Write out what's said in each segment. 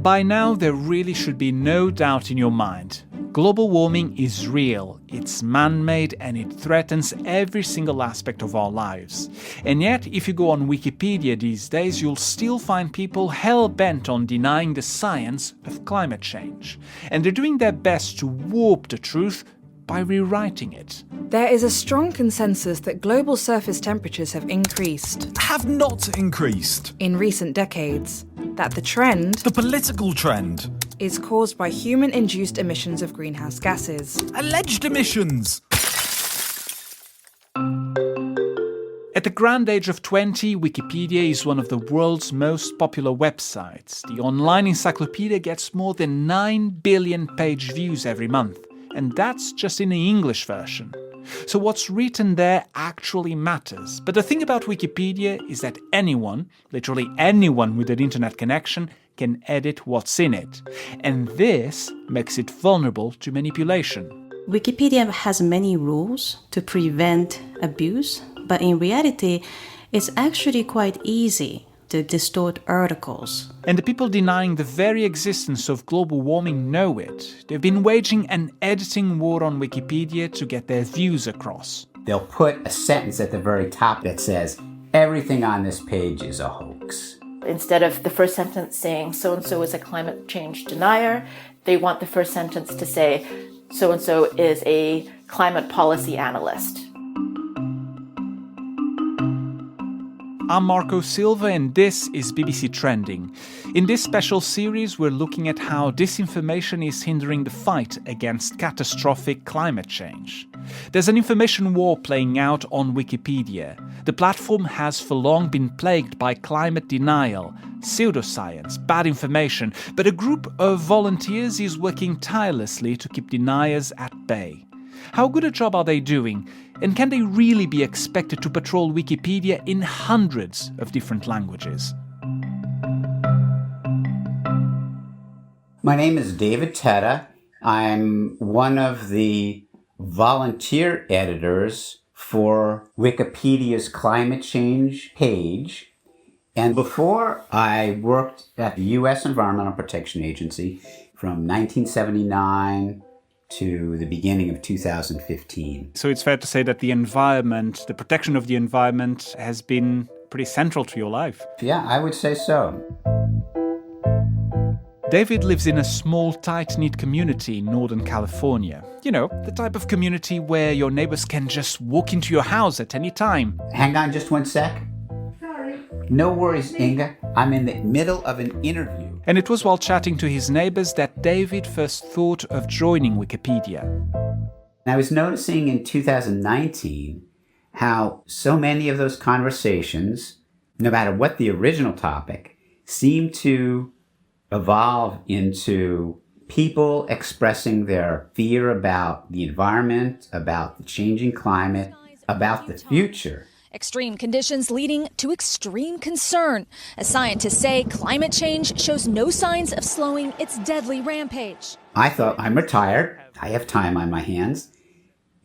By now, there really should be no doubt in your mind. Global warming is real, it's man-made, and it threatens every single aspect of our lives. And yet, if you go on Wikipedia these days, you'll still find people hell-bent on denying the science of climate change. And they're doing their best to warp the truth by rewriting it. There is a strong consensus that global surface temperatures have increased. Have not increased. In recent decades. That the trend, The political trend. is caused by human-induced emissions of greenhouse gases. Alleged emissions. At the grand age of 20, Wikipedia is one of the world's most popular websites. The online encyclopedia gets more than 9 billion page views every month, and that's just in the English version. So what's written there actually matters. But the thing about Wikipedia is that anyone, literally anyone with an internet connection, can edit what's in it. And this makes it vulnerable to manipulation. Wikipedia has many rules to prevent abuse, but in reality, it's actually quite easy to distort articles. And the people denying the very existence of global warming know it. They've been waging an editing war on Wikipedia to get their views across. They'll put a sentence at the very top that says, everything on this page is a hoax. Instead of the first sentence saying so-and-so is a climate change denier, they want the first sentence to say so-and-so is a climate policy analyst. I'm Marco Silva and this is BBC Trending. In this special series, we're looking at how disinformation is hindering the fight against catastrophic climate change. There's an information war playing out on Wikipedia. The platform has for long been plagued by climate denial, pseudoscience, bad information, but a group of volunteers is working tirelessly to keep deniers at bay. How good a job are they doing? And can they really be expected to patrol Wikipedia in hundreds of different languages? My name is David Teta. I'm one of the volunteer editors for Wikipedia's climate change page. And before, I worked at the U.S. Environmental Protection Agency from 1979 to the beginning of 2015. So it's fair to say that the environment, the protection of the environment, has been pretty central to your life. Yeah, I would say so. David lives in a small, tight-knit community in Northern California. You know, the type of community where your neighbors can just walk into your house at any time. Hang on just one sec. Sorry. No worries, Inga. I'm in the middle of an interview. And it was while chatting to his neighbors that David first thought of joining Wikipedia. I was noticing in 2019 how so many of those conversations, no matter what the original topic, seem to evolve into people expressing their fear about the environment, about the changing climate, about the future. Extreme conditions leading to extreme concern. As scientists say, climate change shows no signs of slowing its deadly rampage. I thought, I'm retired, I have time on my hands,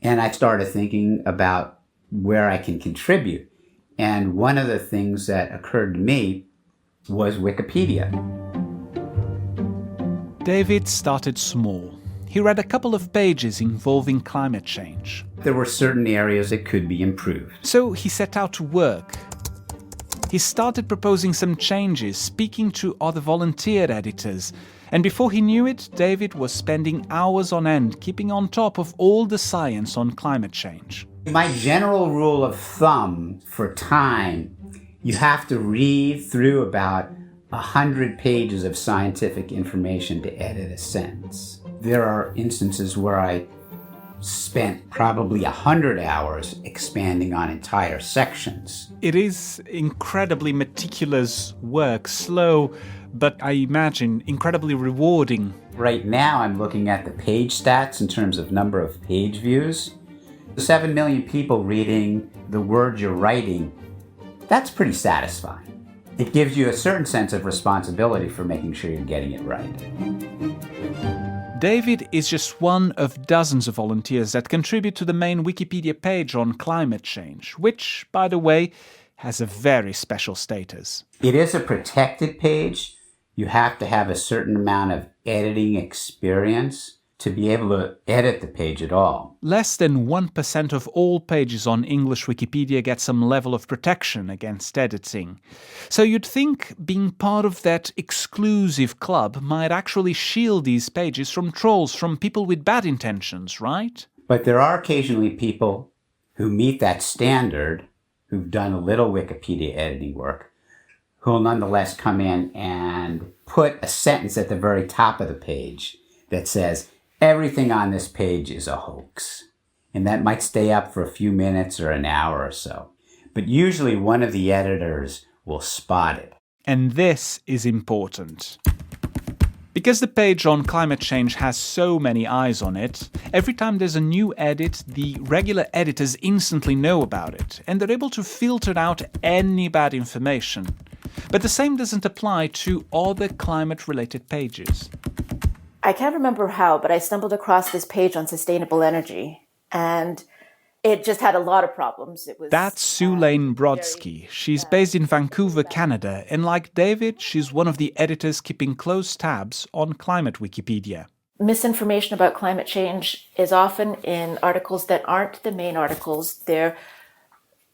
and I started thinking about where I can contribute. And one of the things that occurred to me was Wikipedia. David started small. He read a couple of pages involving climate change. There were certain areas that could be improved. So he set out to work. He started proposing some changes, speaking to other volunteer editors. And before he knew it, David was spending hours on end keeping on top of all the science on climate change. My general rule of thumb for time, you have to read through about 100 pages of scientific information to edit a sentence. There are instances where I spent probably 100 hours expanding on entire sections. It is incredibly meticulous work, slow, but I imagine incredibly rewarding. Right now I'm looking at the page stats in terms of number of page views. 7 million people reading the words you're writing, that's pretty satisfying. It gives you a certain sense of responsibility for making sure you're getting it right. David is just one of dozens of volunteers that contribute to the main Wikipedia page on climate change, which, by the way, has a very special status. It is a protected page. you have to have a certain amount of editing experience to be able to edit the page at all. Less than 1% of all pages on English Wikipedia get some level of protection against editing. So you'd think being part of that exclusive club might actually shield these pages from trolls, from people with bad intentions, right? But there are occasionally people who meet that standard, who've done a little Wikipedia editing work, who will nonetheless come in and put a sentence at the very top of the page that says, everything on this page is a hoax. And that might stay up for a few minutes or an hour or so. But usually one of the editors will spot it. And this is important. Because the page on climate change has so many eyes on it, every time there's a new edit, the regular editors instantly know about it, and they're able to filter out any bad information. But the same doesn't apply to other climate-related pages. I can't remember how, but I stumbled across this page on sustainable energy, and it just had a lot of problems. That's Sue-Lane Brodsky. She's based in Vancouver, Canada, and like David, she's one of the editors keeping close tabs on climate Wikipedia. Misinformation about climate change is often in articles that aren't the main articles. They're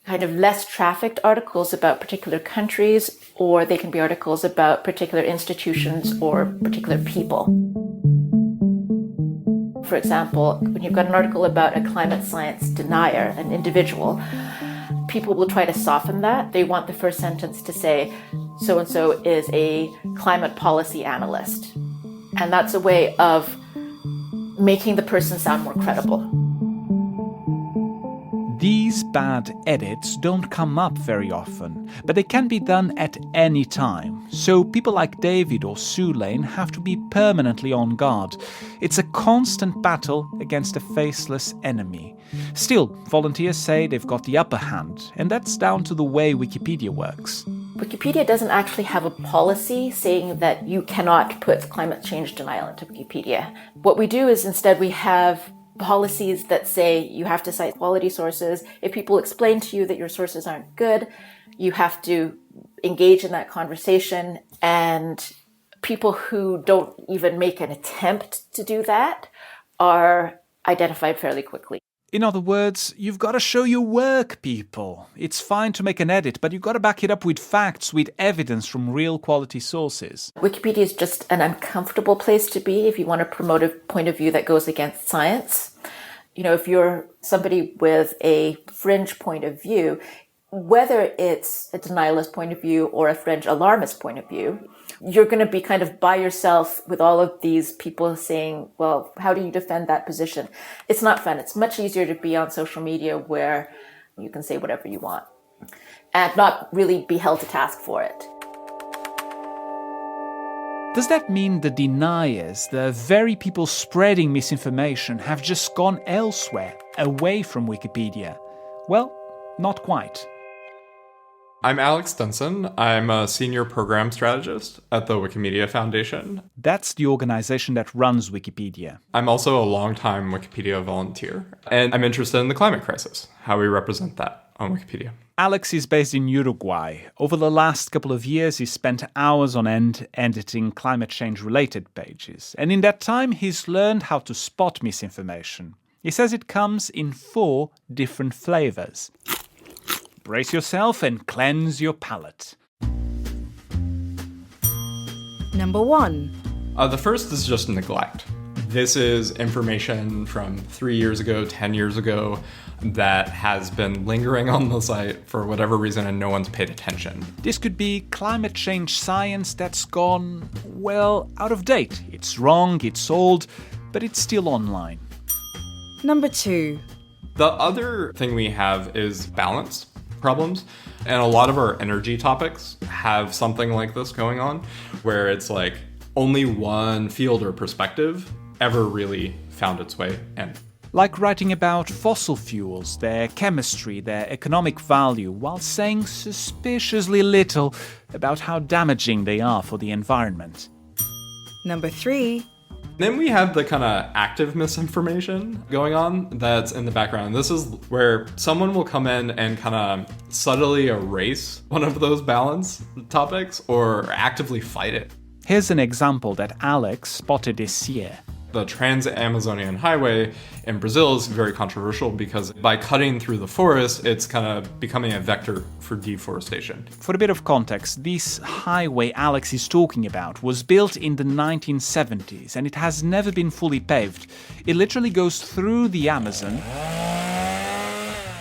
kind of less trafficked articles about particular countries, or they can be articles about particular institutions or particular people. For example, when you've got an article about a climate science denier, an individual, people will try to soften that. They want the first sentence to say, so-and-so is a climate policy analyst. And that's a way of making the person sound more credible. These bad edits don't come up very often, but they can be done at any time. So people like David or Sue-Lane have to be permanently on guard. It's a constant battle against a faceless enemy. Still, volunteers say they've got the upper hand, and that's down to the way Wikipedia works. Wikipedia doesn't actually have a policy saying that you cannot put climate change denial into Wikipedia. What we do is instead we have policies that say you have to cite quality sources. If people explain to you that your sources aren't good, you have to engage in that conversation. And people who don't even make an attempt to do that are identified fairly quickly. In other words, you've got to show your work, people. It's fine to make an edit, but you've got to back it up with facts, with evidence from real quality sources. Wikipedia is just an uncomfortable place to be if you want to promote a point of view that goes against science. You know, if you're somebody with a fringe point of view, whether it's a denialist point of view or a fringe alarmist point of view, you're going to be kind of by yourself with all of these people saying, well, how do you defend that position? It's not fun. It's much easier to be on social media where you can say whatever you want and not really be held to task for it. Does that mean the deniers, the very people spreading misinformation, have just gone elsewhere, away from Wikipedia? Well, not quite. I'm Alex Denson. I'm a senior program strategist at the Wikimedia Foundation. That's the organization that runs Wikipedia. I'm also a longtime Wikipedia volunteer, and I'm interested in the climate crisis, how we represent that on Wikipedia. Alex is based in Uruguay. Over the last couple of years, he's spent hours on end editing climate change-related pages. And in that time, he's learned how to spot misinformation. He says it comes in 4 different flavors. Brace yourself and cleanse your palate. Number 1. The first is just neglect. This is information from 3 years ago, 10 years ago, that has been lingering on the site for whatever reason and no one's paid attention. This could be climate change science that's gone, well, out of date. It's wrong, it's old, but it's still online. Number 2. The other thing we have is balance problems. And a lot of our energy topics have something like this going on, where it's like only one field or perspective ever really found its way in. Like writing about fossil fuels, their chemistry, their economic value, while saying suspiciously little about how damaging they are for the environment. Number 3. Then we have the kind of active misinformation going on that's in the background. This is where someone will come in and kind of subtly erase one of those balance topics or actively fight it. Here's an example that Alex spotted this year. The Trans-Amazonian Highway in Brazil is very controversial because by cutting through the forest, it's kind of becoming a vector for deforestation. For a bit of context, this highway Alex is talking about was built in the 1970s and it has never been fully paved. It literally goes through the Amazon.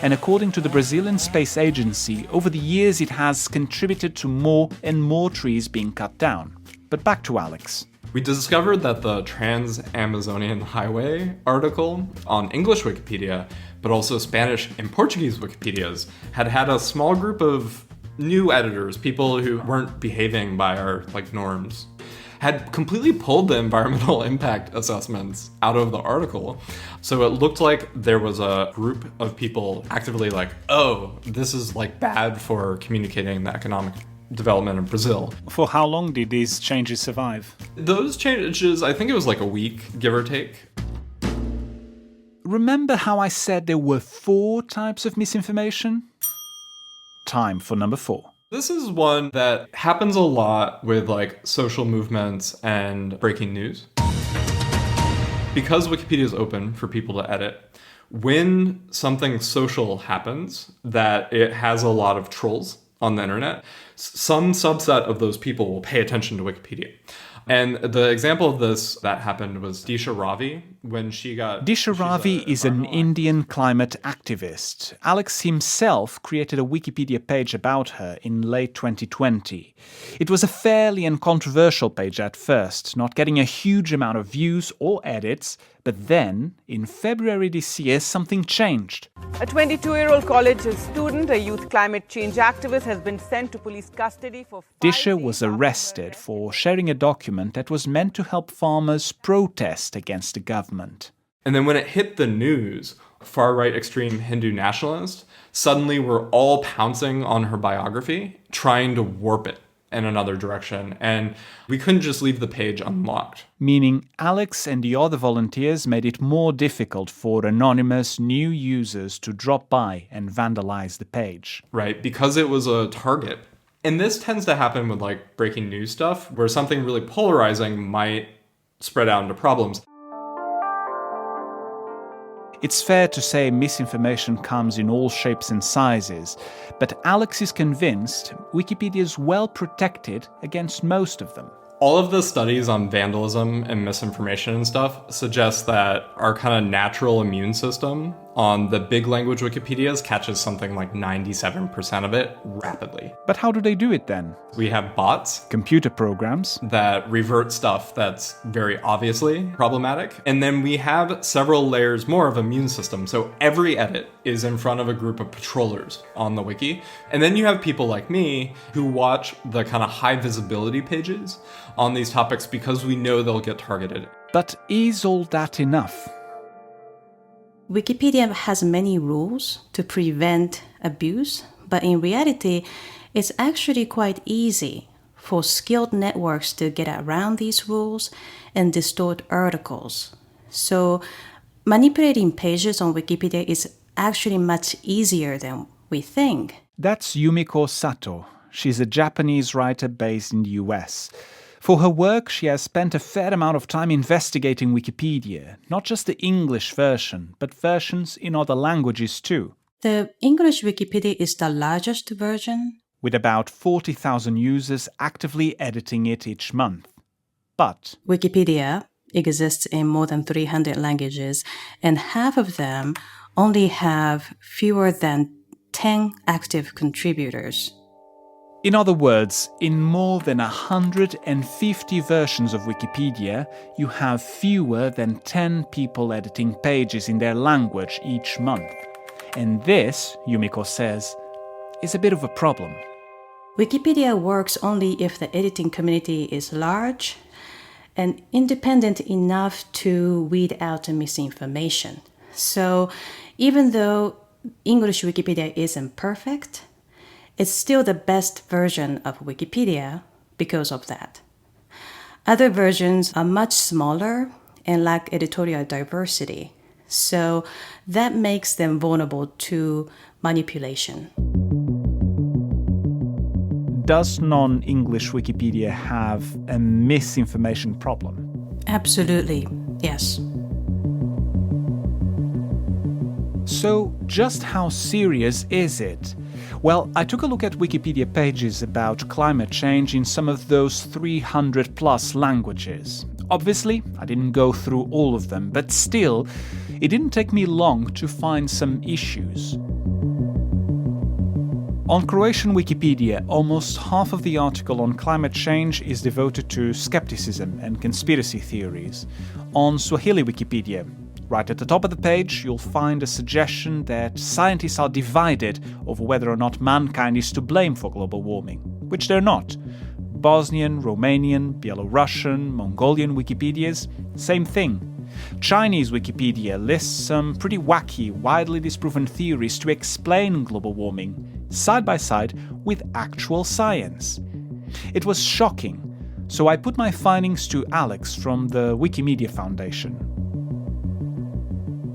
And according to the Brazilian Space Agency, over the years it has contributed to more and more trees being cut down. But back to Alex. We discovered that the Trans-Amazonian Highway article on English Wikipedia, but also Spanish and Portuguese Wikipedias, had a small group of new editors, people who weren't behaving by our norms, had completely pulled the environmental impact assessments out of the article. So it looked like there was a group of people actively oh, this is bad for communicating the economic development of Brazil. For how long did these changes survive? Those changes, I think it was a week, give or take. Remember how I said there were 4 types of misinformation? Time for number 4. This is one that happens a lot with social movements and breaking news. Because Wikipedia is open for people to edit, when something social happens that it has a lot of trolls on the internet, some subset of those people will pay attention to Wikipedia. And the example of this that happened was Disha Ravi when she got... Disha Ravi is an Indian climate activist. Alex himself created a Wikipedia page about her in late 2020. It was a fairly uncontroversial page at first, not getting a huge amount of views or edits, but then, in February this year, something changed. A 22-year-old college student, a youth climate change activist, has been sent to police custody for 5 Disha days was after her arrested arrest. for sharing a document that was meant to help farmers protest against the government. And then when it hit the news, far-right extreme Hindu nationalists suddenly were all pouncing on her biography, trying to warp it in another direction. And we couldn't just leave the page unlocked. Meaning Alex and the other volunteers made it more difficult for anonymous new users to drop by and vandalize the page. Right? Because it was a target. And this tends to happen with breaking news stuff, where something really polarizing might spread out into problems. It's fair to say misinformation comes in all shapes and sizes, but Alex is convinced Wikipedia is well protected against most of them. All of the studies on vandalism and misinformation and stuff suggest that our kind of natural immune system on the big language Wikipedias catches something like 97% of it rapidly. But how do they do it then? We have bots, Computer programs, that revert stuff that's very obviously problematic. And then we have several layers more of immune system. So every edit is in front of a group of patrollers on the wiki. And then you have people like me who watch the kind of high visibility pages on these topics because we know they'll get targeted. But is all that enough? Wikipedia has many rules to prevent abuse, but in reality, it's actually quite easy for skilled networks to get around these rules and distort articles. So manipulating pages on Wikipedia is actually much easier than we think. That's Yumiko Sato. She's a Japanese writer based in the US. For her work, she has spent a fair amount of time investigating Wikipedia, not just the English version, but versions in other languages too. The English Wikipedia is the largest version, with about 40,000 users actively editing it each month. But Wikipedia exists in more than 300 languages, and half of them only have fewer than 10 active contributors. in other words, in more than 150 versions of Wikipedia, you have fewer than 10 people editing pages in their language each month. And this, Yumiko says, is a bit of a problem. Wikipedia works only if the editing community is large and independent enough to weed out the misinformation. So even though English Wikipedia isn't perfect, it's still the best version of Wikipedia because of that. Other versions are much smaller and lack editorial diversity, so that makes them vulnerable to manipulation. does non-English Wikipedia have a misinformation problem? Absolutely, yes. So, just how serious is it? Well, I took a look at Wikipedia pages about climate change in some of those 300 plus languages. Obviously, I didn't go through all of them, but still, it didn't take me long to find some issues. On Croatian Wikipedia, almost half of the article on climate change is devoted to skepticism and conspiracy theories. On Swahili Wikipedia, right at the top of the page, you'll find a suggestion that scientists are divided over whether or not mankind is to blame for global warming, which they're not. Bosnian, Romanian, Belarusian, Mongolian Wikipedias, same thing. Chinese Wikipedia lists some pretty wacky, widely disproven theories to explain global warming, side by side with actual science. It was shocking, so I put my findings to Alex from the Wikimedia Foundation.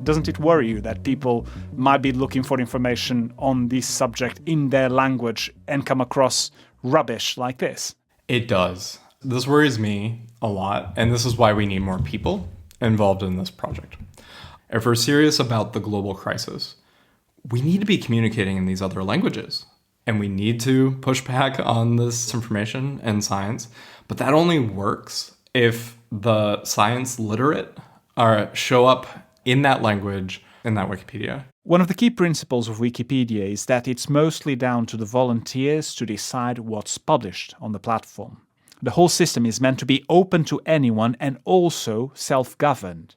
Doesn't it worry you that people might be looking for information on this subject in their language and come across rubbish like this? It does. This worries me a lot, and this is why we need more people involved in this project. If we're serious about the global crisis, we need to be communicating in these other languages, and we need to push back on this information and science, but that only works if the science literate show up in that language, in that Wikipedia. One of the key principles of Wikipedia is that it's mostly down to the volunteers to decide what's published on the platform. The whole system is meant to be open to anyone and also self-governed.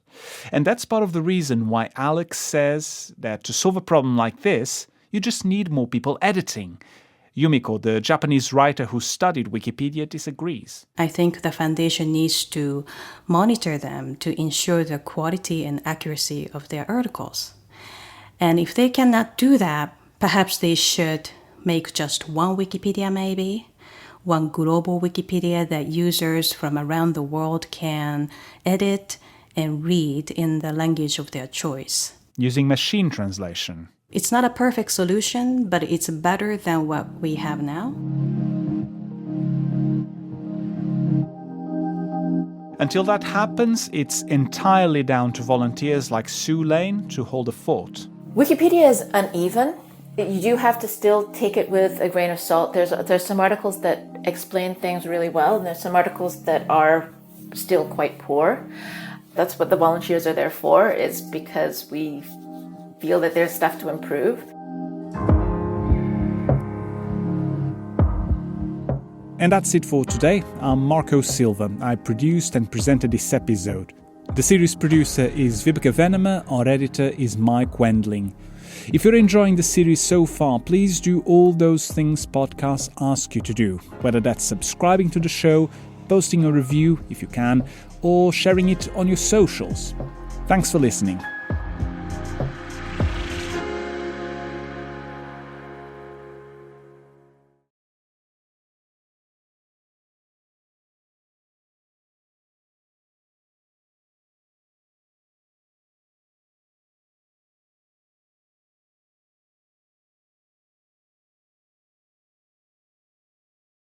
And that's part of the reason why Alex says that to solve a problem like this, you just need more people editing. Yumiko, the Japanese writer who studied Wikipedia, disagrees. I think the foundation needs to monitor them to ensure the quality and accuracy of their articles. And if they cannot do that, perhaps they should make just one Wikipedia maybe, one global Wikipedia that users from around the world can edit and read in the language of their choice. Using machine translation. It's not a perfect solution, but it's better than what we have now. Until that happens, it's entirely down to volunteers like Sue Lane to hold the fort. Wikipedia is uneven. You do have to still take it with a grain of salt. There's some articles that explain things really well, and there's some articles that are still quite poor. That's what the volunteers are there for, is because we feel that there's stuff to improve. And that's it for today. I'm Marco Silva. I produced and presented this episode. The series producer is Vibeke Venema, our editor is Mike Wendling. If you're enjoying the series so far, please do all those things podcasts ask you to do, whether that's subscribing to the show, posting a review if you can, or sharing it on your socials. Thanks for listening.